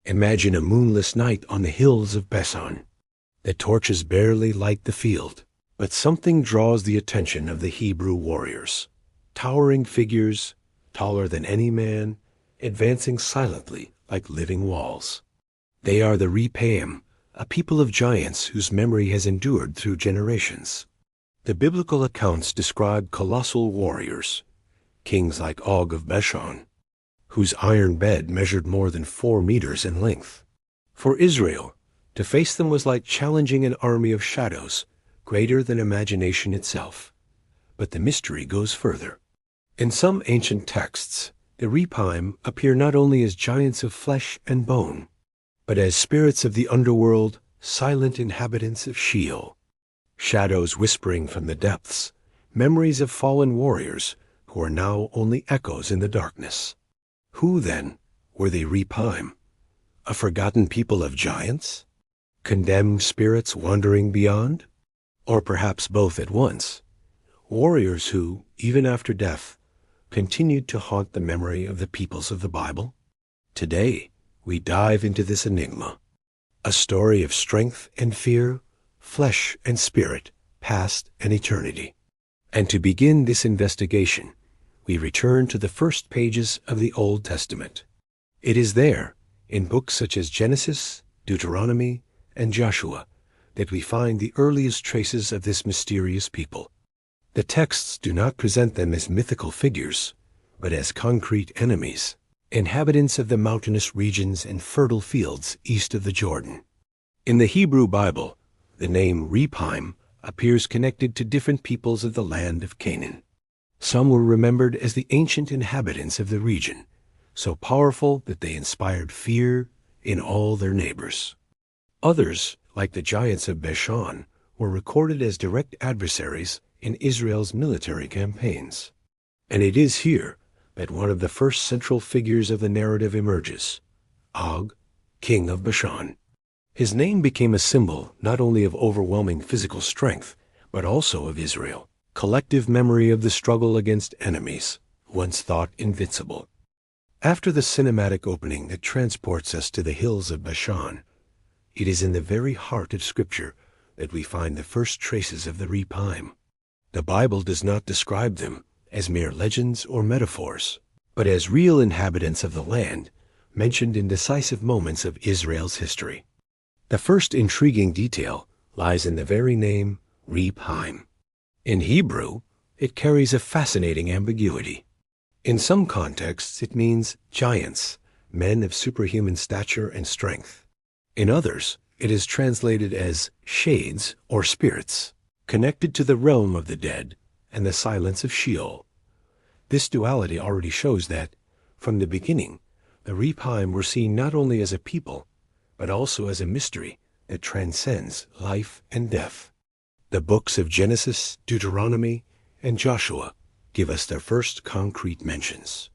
Imagine a moonless night on the hills of Bashan. The torches barely light the field, but something draws the attention of the Hebrew warriors. Towering figures, taller than any man, advancing silently like living walls. They are the Rephaim, a people of giants whose memory has endured through generations. The biblical accounts describe colossal warriors, kings like Og of Bashan, whose iron bed measured more than 4 meters in length. For Israel, to face them was like challenging an army of shadows, greater than imagination itself. But the mystery goes further. In some ancient texts, the Rephaim appear not only as giants of flesh and bone, but as spirits of the underworld, silent inhabitants of Sheol. Shadows whispering from the depths, memories of fallen warriors who are now only echoes in the darkness. Who, then, were the Rephaim? A forgotten people of giants? Condemned spirits wandering beyond? Or perhaps both at once? Warriors who, even after death, continued to haunt the memory of the peoples of the Bible? Today, we dive into this enigma, a story of strength and fear, flesh and spirit, past and eternity. And to begin this investigation, we return to the first pages of the Old Testament. It is there, in books such as Genesis, Deuteronomy, and Joshua, that we find the earliest traces of this mysterious people. The texts do not present them as mythical figures, but as concrete enemies, inhabitants of the mountainous regions and fertile fields east of the Jordan. In the Hebrew Bible, the name Rephaim appears connected to different peoples of the land of Canaan. Some were remembered as the ancient inhabitants of the region, so powerful that they inspired fear in all their neighbors. Others, like the giants of Bashan, were recorded as direct adversaries in Israel's military campaigns. And it is here that one of the first central figures of the narrative emerges, Og, king of Bashan. His name became a symbol not only of overwhelming physical strength, but also of Israel, collective memory of the struggle against enemies, once thought invincible. After the cinematic opening that transports us to the hills of Bashan, it is in the very heart of Scripture that we find the first traces of the Rephaim. The Bible does not describe them as mere legends or metaphors, but as real inhabitants of the land, mentioned in decisive moments of Israel's history. The first intriguing detail lies in the very name Rephaim. In Hebrew, it carries a fascinating ambiguity. In some contexts, it means giants, men of superhuman stature and strength. In others, it is translated as shades or spirits, connected to the realm of the dead and the silence of Sheol. This duality already shows that, from the beginning, the Rephaim were seen not only as a people, but also as a mystery that transcends life and death. The books of Genesis, Deuteronomy, and Joshua give us their first concrete mentions.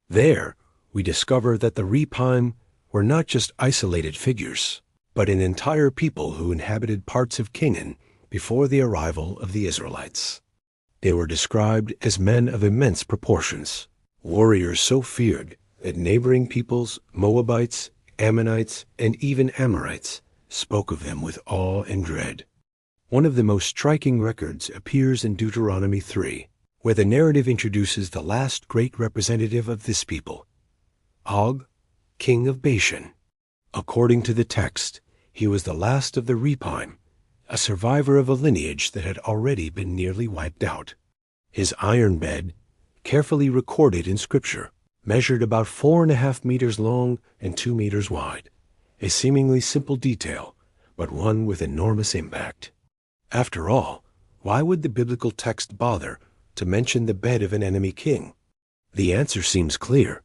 There, we discover that the Rephaim were not just isolated figures, but an entire people who inhabited parts of Canaan before the arrival of the Israelites. They were described as men of immense proportions, warriors so feared that neighboring peoples, Moabites, Ammonites, and even Amorites, spoke of them with awe and dread. One of the most striking records appears in Deuteronomy 3, where the narrative introduces the last great representative of this people, Og, king of Bashan. According to the text, he was the last of the Rephaim, a survivor of a lineage that had already been nearly wiped out. His iron bed, carefully recorded in Scripture, measured about 4.5 meters long and 2 meters wide, a seemingly simple detail, but one with enormous impact. After all, why would the biblical text bother to mention the bed of an enemy king? The answer seems clear,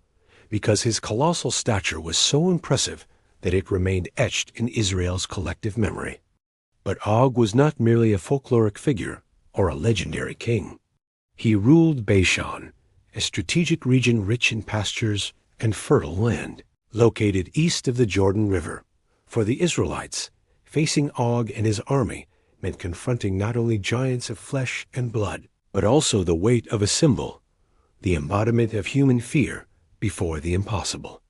because his colossal stature was so impressive that it remained etched in Israel's collective memory. But Og was not merely a folkloric figure or a legendary king. He ruled Bashan, a strategic region rich in pastures and fertile land, located east of the Jordan River. For the Israelites, facing Og and his army meant confronting not only giants of flesh and blood, but also the weight of a symbol, the embodiment of human fear before the impossible.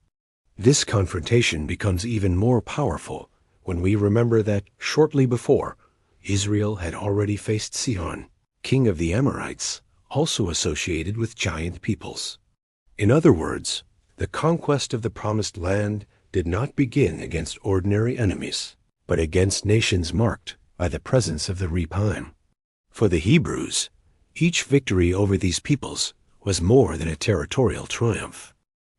This confrontation becomes even more powerful when we remember that shortly before, Israel had already faced Sihon, king of the Amorites, also associated with giant peoples. In other words, the conquest of the Promised Land did not begin against ordinary enemies, but against nations marked by the presence of the Rephaim. For the Hebrews, each victory over these peoples was more than a territorial triumph.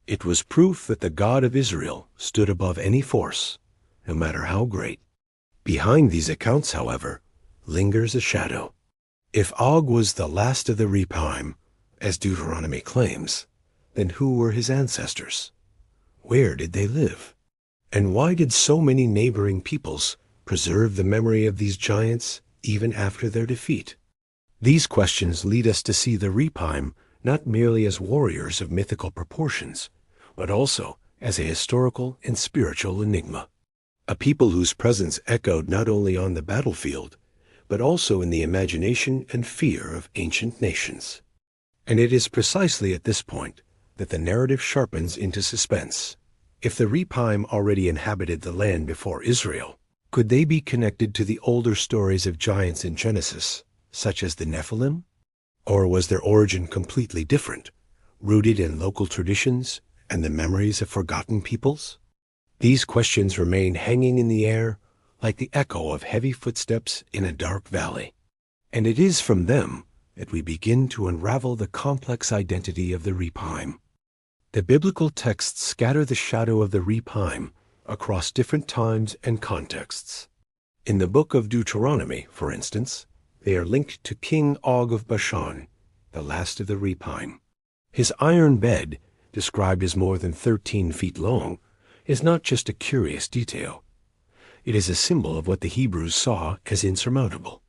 It was proof that the God of Israel stood above any force, no matter how great. Behind these accounts, however, lingers a shadow. If Og was the last of the Rephaim, as Deuteronomy claims, then who were his ancestors? Where did they live? And why did so many neighboring peoples preserve the memory of these giants even after their defeat? These questions lead us to see the Rephaim not merely as warriors of mythical proportions, but also as a historical and spiritual enigma. A people whose presence echoed not only on the battlefield, but also in the imagination and fear of ancient nations. And it is precisely at this point that the narrative sharpens into suspense. If the Rephaim already inhabited the land before Israel, could they be connected to the older stories of giants in Genesis, such as the Nephilim? Or was their origin completely different, rooted in local traditions and the memories of forgotten peoples? These questions remain hanging in the air like the echo of heavy footsteps in a dark valley. And it is from them that we begin to unravel the complex identity of the Rephaim. The biblical texts scatter the shadow of the Rephaim across different times and contexts. In the book of Deuteronomy, for instance, they are linked to King Og of Bashan, the last of the Rephaim. His iron bed, described as more than 13 feet long, is not just a curious detail. It is a symbol of what the Hebrews saw as insurmountable.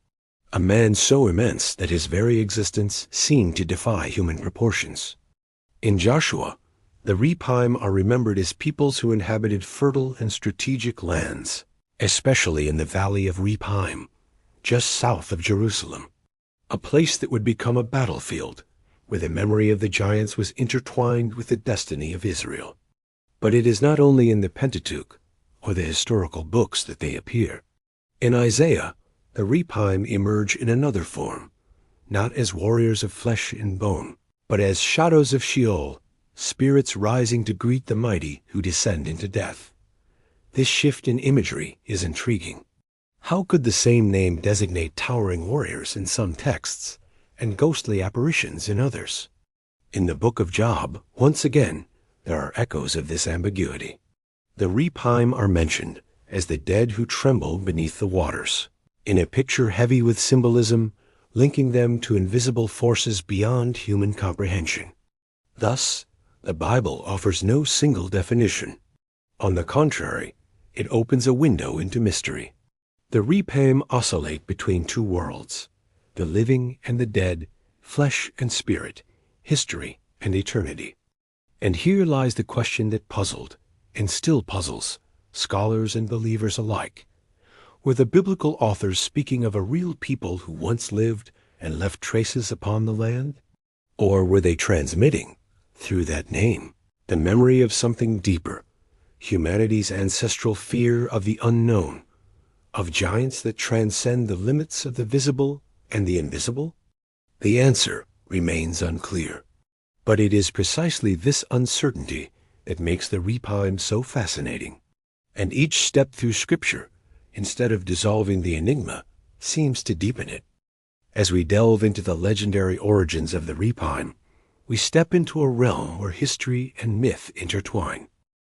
A man so immense that his very existence seemed to defy human proportions. In Joshua, the Rephaim are remembered as peoples who inhabited fertile and strategic lands, especially in the valley of Rephaim, just south of Jerusalem, a place that would become a battlefield, where the memory of the giants was intertwined with the destiny of Israel. But it is not only in the Pentateuch or the historical books that they appear. In Isaiah, the Rephaim emerge in another form, not as warriors of flesh and bone, but as shadows of Sheol, spirits rising to greet the mighty who descend into death. This shift in imagery is intriguing. How could the same name designate towering warriors in some texts and ghostly apparitions in others? In the book of Job, once again, there are echoes of this ambiguity. The Rephaim are mentioned as the dead who tremble beneath the waters, in a picture heavy with symbolism, linking them to invisible forces beyond human comprehension. Thus, the Bible offers no single definition. On the contrary, it opens a window into mystery. The Rephaim oscillate between two worlds, the living and the dead, flesh and spirit, history and eternity. And here lies the question that puzzled, and still puzzles, scholars and believers alike. Were the biblical authors speaking of a real people who once lived and left traces upon the land? Or were they transmitting, through that name, the memory of something deeper, humanity's ancestral fear of the unknown, of giants that transcend the limits of the visible and the invisible? The answer remains unclear. But it is precisely this uncertainty that makes the Rephaim so fascinating. And each step through Scripture, instead of dissolving the enigma, seems to deepen it. As we delve into the legendary origins of the Rephaim, we step into a realm where history and myth intertwine.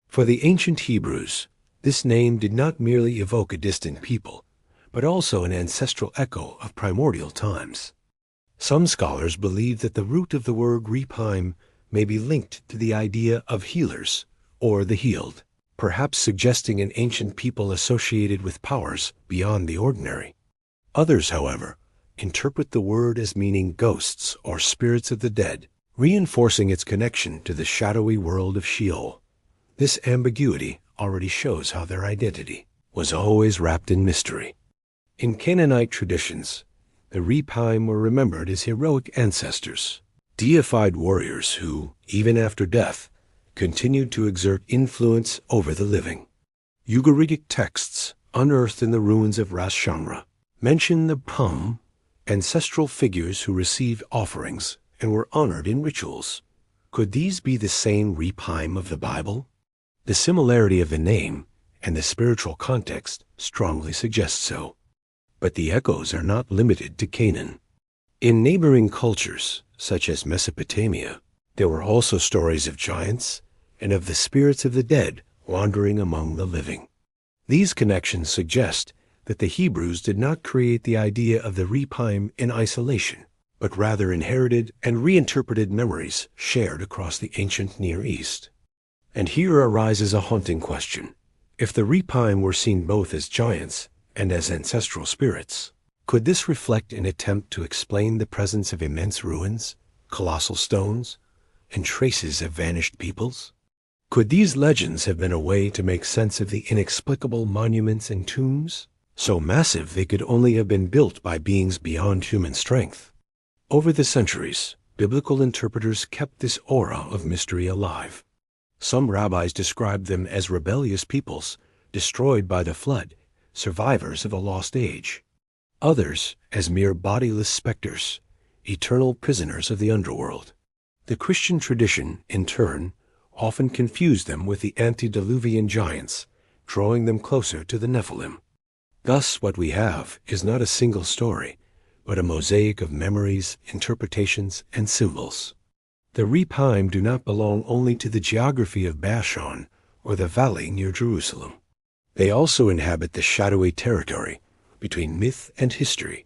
For the ancient Hebrews, this name did not merely evoke a distant people, but also an ancestral echo of primordial times. Some scholars believe that the root of the word Rephaim may be linked to the idea of healers, or the healed, perhaps suggesting an ancient people associated with powers beyond the ordinary. Others, however, interpret the word as meaning ghosts or spirits of the dead, reinforcing its connection to the shadowy world of Sheol. This ambiguity already shows how their identity was always wrapped in mystery. In Canaanite traditions, the Rephaim were remembered as heroic ancestors, deified warriors who, even after death, continued to exert influence over the living. Ugaritic texts unearthed in the ruins of Ras Shamra mention the Pum, ancestral figures who received offerings and were honored in rituals. Could these be the same Rephaim of the Bible? The similarity of the name and the spiritual context strongly suggests so. But the echoes are not limited to Canaan. In neighboring cultures, such as Mesopotamia, there were also stories of giants and of the spirits of the dead wandering among the living. These connections suggest that the Hebrews did not create the idea of the Rephaim in isolation, but rather inherited and reinterpreted memories shared across the ancient Near East. And here arises a haunting question. If the Rephaim were seen both as giants and as ancestral spirits, could this reflect an attempt to explain the presence of immense ruins, colossal stones, and traces of vanished peoples? Could these legends have been a way to make sense of the inexplicable monuments and tombs, so massive they could only have been built by beings beyond human strength? Over the centuries, biblical interpreters kept this aura of mystery alive. Some rabbis described them as rebellious peoples, destroyed by the flood, survivors of a lost age. Others as mere bodiless specters, eternal prisoners of the underworld. The Christian tradition, in turn, often confused them with the antediluvian giants, drawing them closer to the Nephilim. Thus, what we have is not a single story, but a mosaic of memories, interpretations, and symbols. The Rephaim do not belong only to the geography of Bashan or the valley near Jerusalem. They also inhabit the shadowy territory between myth and history,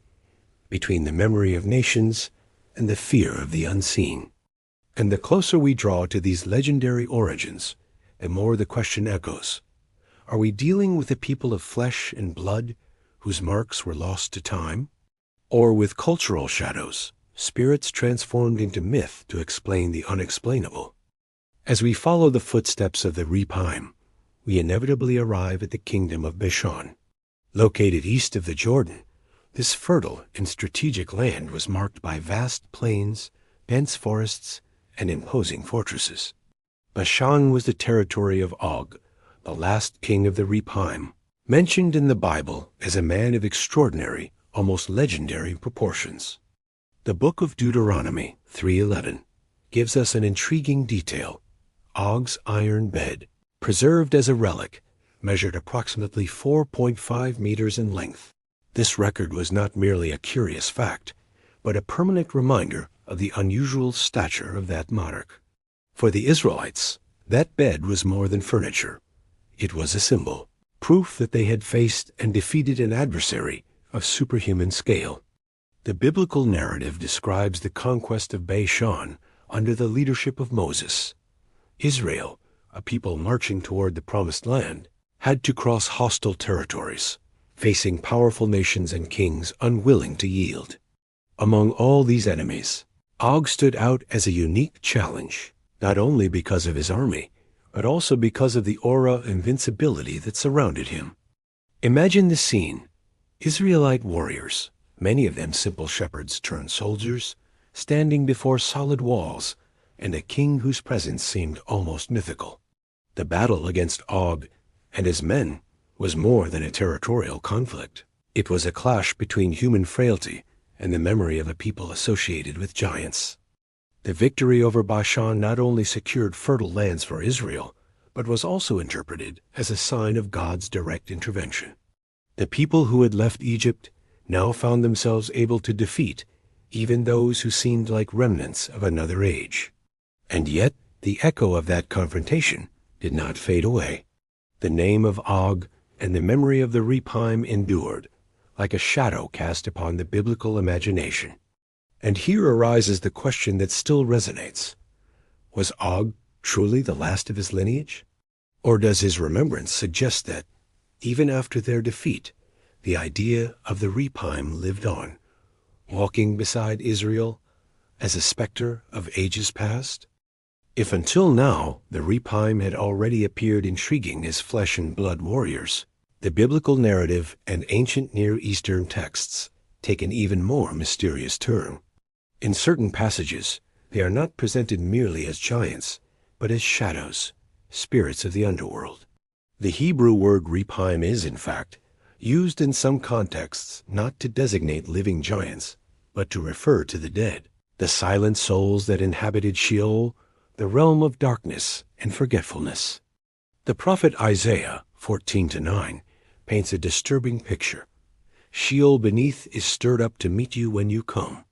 between the memory of nations and the fear of the unseen. And the closer we draw to these legendary origins, the more the question echoes. Are we dealing with a people of flesh and blood whose marks were lost to time? Or with cultural shadows, spirits transformed into myth to explain the unexplainable? As we follow the footsteps of the Rephaim, we inevitably arrive at the kingdom of Bashan. Located east of the Jordan, this fertile and strategic land was marked by vast plains, dense forests, and imposing fortresses. Bashan was the territory of Og, the last king of the Rephaim, mentioned in the Bible as a man of extraordinary, almost legendary proportions. The book of Deuteronomy 3:11 gives us an intriguing detail. Og's iron bed, preserved as a relic, measured approximately 4.5 meters in length. This record was not merely a curious fact, but a permanent reminder of the unusual stature of that monarch. For the Israelites, that bed was more than furniture. It was a symbol, proof that they had faced and defeated an adversary of superhuman scale. The biblical narrative describes the conquest of Bashan under the leadership of Moses. Israel, a people marching toward the Promised Land, had to cross hostile territories, facing powerful nations and kings unwilling to yield. Among all these enemies, Og stood out as a unique challenge, not only because of his army, but also because of the aura of invincibility that surrounded him. Imagine the scene. Israelite warriors, many of them simple shepherds turned soldiers, standing before solid walls, and a king whose presence seemed almost mythical. The battle against Og and his men was more than a territorial conflict. It was a clash between human frailty and the memory of a people associated with giants. The victory over Bashan not only secured fertile lands for Israel, but was also interpreted as a sign of God's direct intervention. The people who had left Egypt now found themselves able to defeat even those who seemed like remnants of another age. And yet, the echo of that confrontation did not fade away. The name of Og and the memory of the Rephaim endured, like a shadow cast upon the biblical imagination. And here arises the question that still resonates. Was Og truly the last of his lineage? Or does his remembrance suggest that, even after their defeat, the idea of the Rephaim lived on, walking beside Israel as a specter of ages past? If until now the Rephaim had already appeared intriguing as flesh and blood warriors, the biblical narrative and ancient Near Eastern texts take an even more mysterious turn. In certain passages, they are not presented merely as giants, but as shadows, spirits of the underworld. The Hebrew word Rephaim is, in fact, used in some contexts not to designate living giants, but to refer to the dead, the silent souls that inhabited Sheol, the realm of darkness and forgetfulness. The prophet Isaiah 14:9 paints a disturbing picture. Sheol beneath is stirred up to meet you when you come.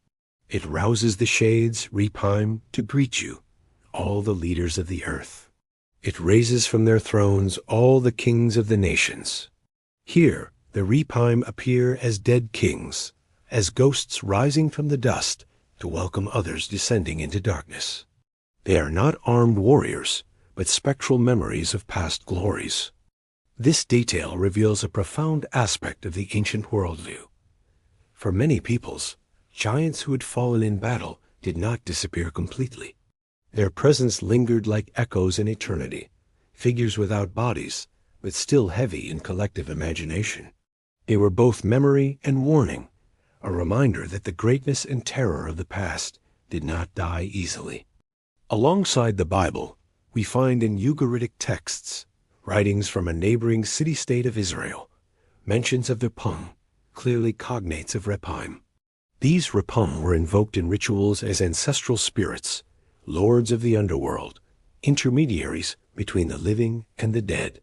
It rouses the shades, Rephaim, to greet you, all the leaders of the earth. It raises from their thrones all the kings of the nations. Here the Rephaim appear as dead kings, as ghosts rising from the dust to welcome others descending into darkness. They are not armed warriors, but spectral memories of past glories. This detail reveals a profound aspect of the ancient worldview. For many peoples, giants who had fallen in battle did not disappear completely. Their presence lingered like echoes in eternity, figures without bodies, but still heavy in collective imagination. They were both memory and warning, a reminder that the greatness and terror of the past did not die easily. Alongside the Bible, we find in Ugaritic texts, writings from a neighboring city-state of Israel, mentions of Rephaim, clearly cognates of Rephaim. These Rephaim were invoked in rituals as ancestral spirits, lords of the underworld, intermediaries between the living and the dead.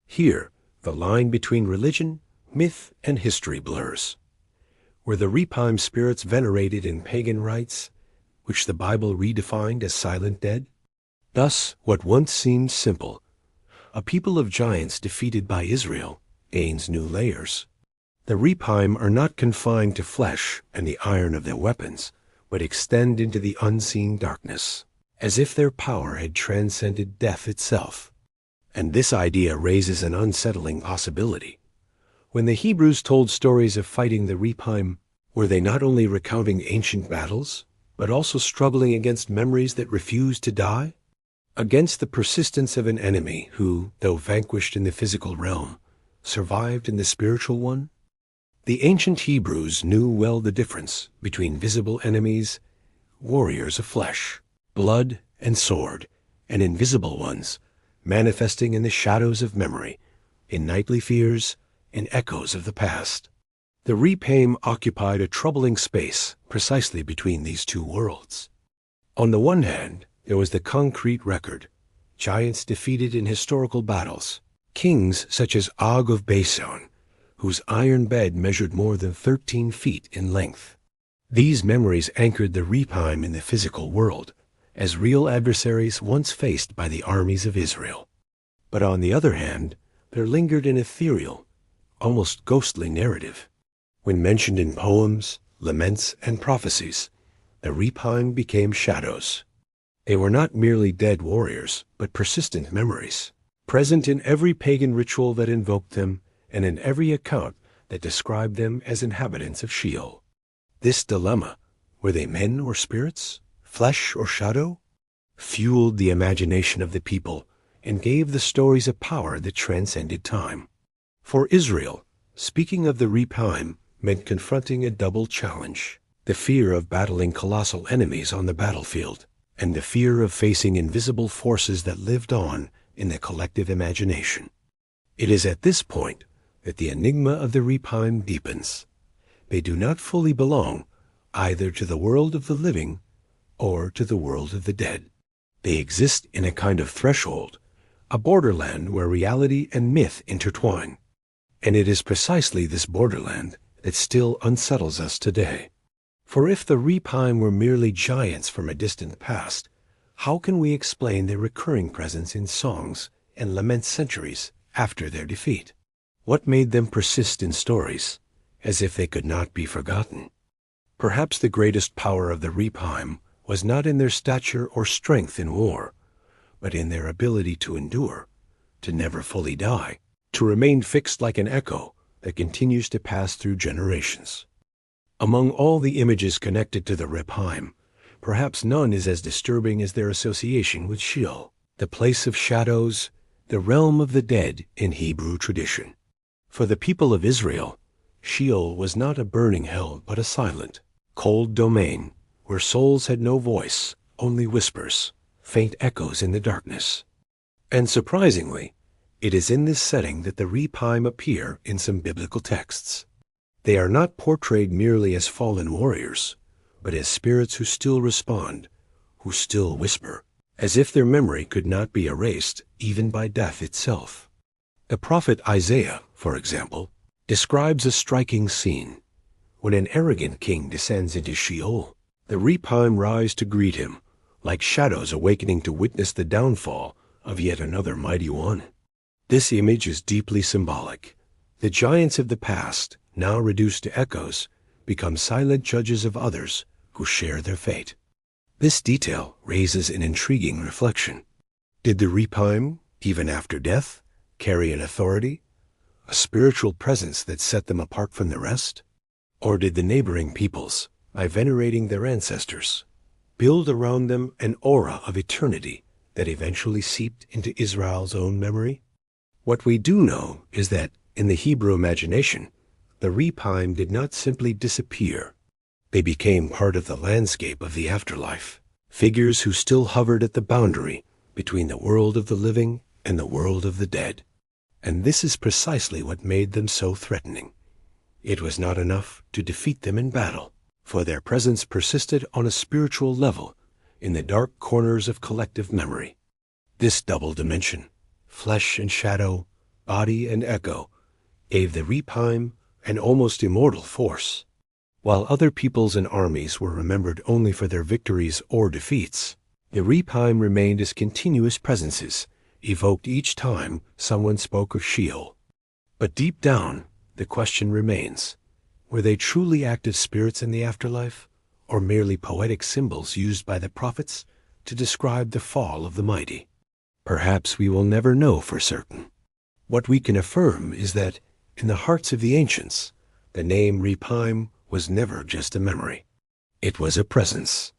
Here, the line between religion, myth, and history blurs. Were the Rephaim spirits venerated in pagan rites, which the Bible redefined as silent dead? Thus, what once seemed simple, a people of giants defeated by Israel, gains new layers. The Rephaim are not confined to flesh and the iron of their weapons, but extend into the unseen darkness, as if their power had transcended death itself. And this idea raises an unsettling possibility. When the Hebrews told stories of fighting the Rephaim, were they not only recounting ancient battles, but also struggling against memories that refused to die? Against the persistence of an enemy who, though vanquished in the physical realm, survived in the spiritual one? The ancient Hebrews knew well the difference between visible enemies, warriors of flesh, blood, and sword, and invisible ones, manifesting in the shadows of memory, in nightly fears and echoes of the past. The Rephaim occupied a troubling space precisely between these two worlds. On the one hand, there was the concrete record, giants defeated in historical battles, kings such as Og of Bashan, whose iron bed measured more than 13 feet in length. These memories anchored the Rephaim in the physical world, as real adversaries once faced by the armies of Israel. But on the other hand, there lingered an ethereal, almost ghostly narrative. When mentioned in poems, laments, and prophecies, the Rephaim became shadows. They were not merely dead warriors, but persistent memories, present in every pagan ritual that invoked them and in every account that described them as inhabitants of Sheol. This dilemma, were they men or spirits, flesh or shadow, fueled the imagination of the people and gave the stories a power that transcended time. For Israel, speaking of the Rephaim meant confronting a double challenge: the fear of battling colossal enemies on the battlefield, and the fear of facing invisible forces that lived on in the collective imagination. It is at this point that the enigma of the Rephaim deepens. They do not fully belong either to the world of the living or to the world of the dead. They exist in a kind of threshold, a borderland where reality and myth intertwine. And it is precisely this borderland that still unsettles us today. For if the Rephaim were merely giants from a distant past, how can we explain their recurring presence in songs and lament centuries after their defeat? What made them persist in stories, as if they could not be forgotten? Perhaps the greatest power of the Rephaim was not in their stature or strength in war, but in their ability to endure, to never fully die, to remain fixed like an echo that continues to pass through generations. Among all the images connected to the Rephaim, perhaps none is as disturbing as their association with Sheol, the place of shadows, the realm of the dead in Hebrew tradition. For the people of Israel, Sheol was not a burning hell but a silent, cold domain where souls had no voice, only whispers, faint echoes in the darkness. And surprisingly, it is in this setting that the Rephaim appear in some biblical texts. They are not portrayed merely as fallen warriors, but as spirits who still respond, who still whisper, as if their memory could not be erased even by death itself. The prophet Isaiah, for example, describes a striking scene. When an arrogant king descends into Sheol, the Rephaim rise to greet him, like shadows awakening to witness the downfall of yet another mighty one. This image is deeply symbolic. The giants of the past, now reduced to echoes, become silent judges of others who share their fate. This detail raises an intriguing reflection. Did the Rephaim, even after death, carry an authority, a spiritual presence that set them apart from the rest? Or did the neighboring peoples, by venerating their ancestors, build around them an aura of eternity that eventually seeped into Israel's own memory? What we do know is that, in the Hebrew imagination, the Rephaim did not simply disappear. They became part of the landscape of the afterlife, figures who still hovered at the boundary between the world of the living and the world of the dead. And this is precisely what made them so threatening. It was not enough to defeat them in battle, for their presence persisted on a spiritual level in the dark corners of collective memory. This double dimension, flesh and shadow, body and echo, gave the Rephaim an almost immortal force. While other peoples and armies were remembered only for their victories or defeats, the Rephaim remained as continuous presences, evoked each time someone spoke of Sheol. But deep down, the question remains, were they truly active spirits in the afterlife, or merely poetic symbols used by the prophets to describe the fall of the mighty? Perhaps we will never know for certain. What we can affirm is that, in the hearts of the ancients, the name Rephaim was never just a memory. It was a presence.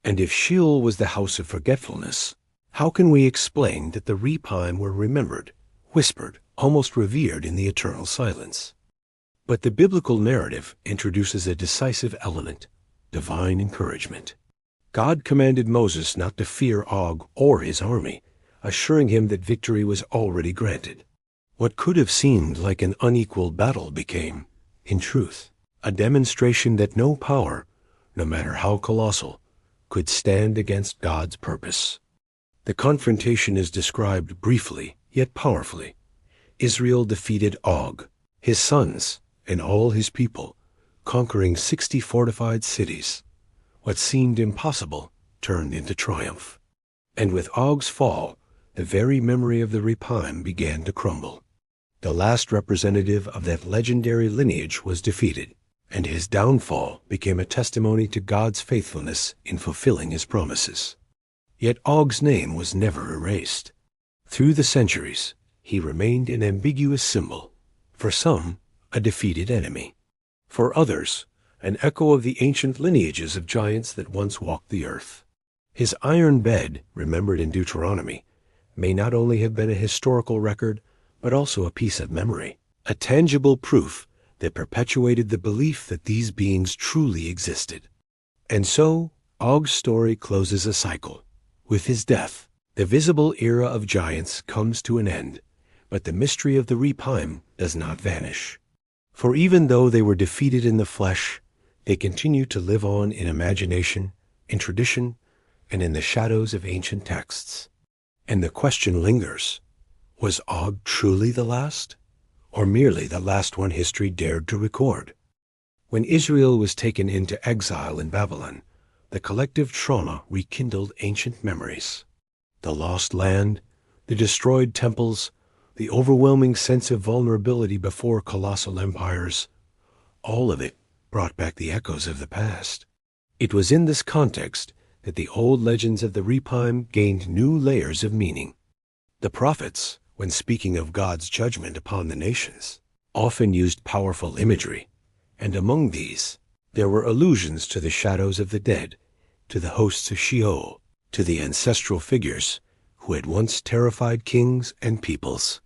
And if Sheol was the house of forgetfulness, how can we explain that the Rephaim were remembered, whispered, almost revered in the eternal silence? But the biblical narrative introduces a decisive element, divine encouragement. God commanded Moses not to fear Og or his army, assuring him that victory was already granted. What could have seemed like an unequal battle became, in truth, a demonstration that no power, no matter how colossal, could stand against God's purpose. The confrontation is described briefly, yet powerfully. Israel defeated Og, his sons, and all his people, conquering 60 fortified cities. What seemed impossible turned into triumph. And with Og's fall, the very memory of the Rephaim began to crumble. The last representative of that legendary lineage was defeated, and his downfall became a testimony to God's faithfulness in fulfilling his promises. Yet Og's name was never erased. Through the centuries, he remained an ambiguous symbol. For some, a defeated enemy. For others, an echo of the ancient lineages of giants that once walked the earth. His iron bed, remembered in Deuteronomy, may not only have been a historical record, but also a piece of memory, a tangible proof that perpetuated the belief that these beings truly existed. And so, Og's story closes a cycle. With his death, the visible era of giants comes to an end, but the mystery of the Rephaim does not vanish. For even though they were defeated in the flesh, they continue to live on in imagination, in tradition, and in the shadows of ancient texts. And the question lingers, was Og truly the last, or merely the last one history dared to record? When Israel was taken into exile in Babylon, the collective trauma rekindled ancient memories. The lost land, the destroyed temples, the overwhelming sense of vulnerability before colossal empires, all of it brought back the echoes of the past. It was in this context that the old legends of the Rephaim gained new layers of meaning. The prophets, when speaking of God's judgment upon the nations, often used powerful imagery, and among these, there were allusions to the shadows of the dead, to the hosts of Sheol, to the ancestral figures who had once terrified kings and peoples.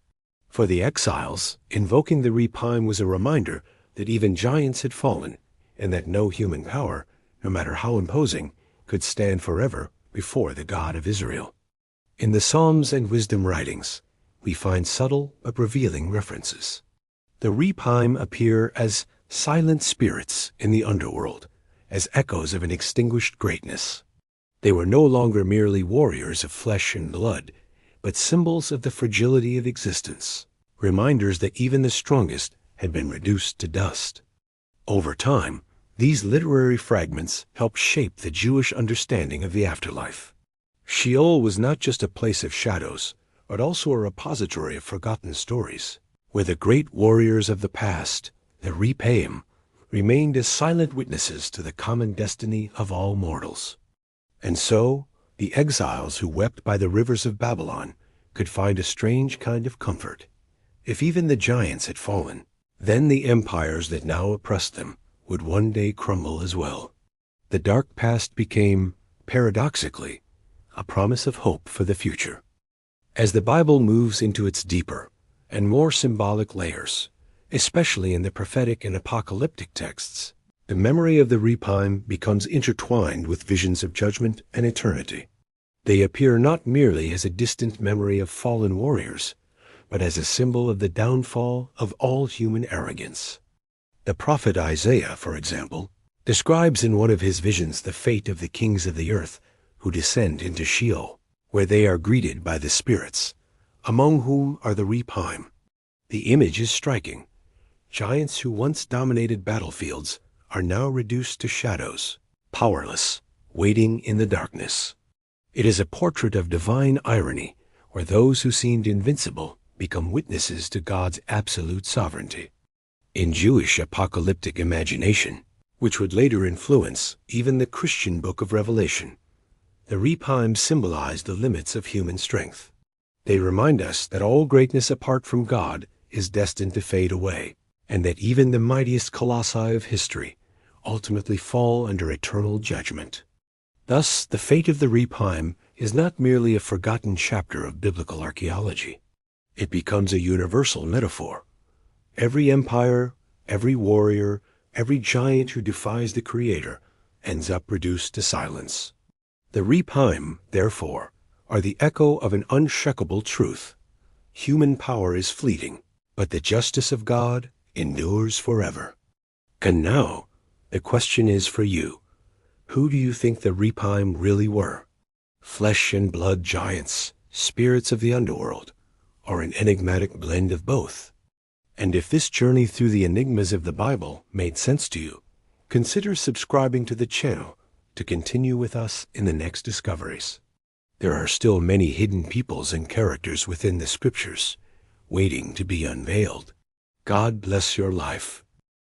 For the exiles, invoking the Rephaim was a reminder that even giants had fallen, and that no human power, no matter how imposing, could stand forever before the God of Israel. In the Psalms and wisdom writings, we find subtle but revealing references. The Rephaim appear as silent spirits in the underworld, as echoes of an extinguished greatness. They were no longer merely warriors of flesh and blood, but symbols of the fragility of existence, reminders that even the strongest had been reduced to dust. Over time, these literary fragments helped shape the Jewish understanding of the afterlife. Sheol was not just a place of shadows, but also a repository of forgotten stories, where the great warriors of the past, the Rephaim, remained as silent witnesses to the common destiny of all mortals. And so, the exiles who wept by the rivers of Babylon could find a strange kind of comfort. If even the giants had fallen, then the empires that now oppressed them would one day crumble as well. The dark past became, paradoxically, a promise of hope for the future. As the Bible moves into its deeper and more symbolic layers, especially in the prophetic and apocalyptic texts, the memory of the Rephaim becomes intertwined with visions of judgment and eternity. They appear not merely as a distant memory of fallen warriors, but as a symbol of the downfall of all human arrogance. The prophet Isaiah, for example, describes in one of his visions the fate of the kings of the earth who descend into Sheol, where they are greeted by the spirits, among whom are the Rephaim. The image is striking. Giants who once dominated battlefields are now reduced to shadows, powerless, waiting in the darkness. It is a portrait of divine irony, where those who seemed invincible become witnesses to God's absolute sovereignty. In Jewish apocalyptic imagination, which would later influence even the Christian book of Revelation, the Rephaim symbolize the limits of human strength. They remind us that all greatness apart from God is destined to fade away, and that even the mightiest colossi of history ultimately fall under eternal judgment. Thus, the fate of the Rephaim is not merely a forgotten chapter of biblical archaeology. It becomes a universal metaphor. Every empire, every warrior, every giant who defies the Creator ends up reduced to silence. The Rephaim, therefore, are the echo of an unshakable truth. Human power is fleeting, but the justice of God endures forever. And now, the question is for you. Who do you think the Rephaim really were? Flesh and blood giants, spirits of the underworld, or an enigmatic blend of both? And if this journey through the enigmas of the Bible made sense to you, consider subscribing to the channel to continue with us in the next discoveries. There are still many hidden peoples and characters within the Scriptures, waiting to be unveiled. God bless your life.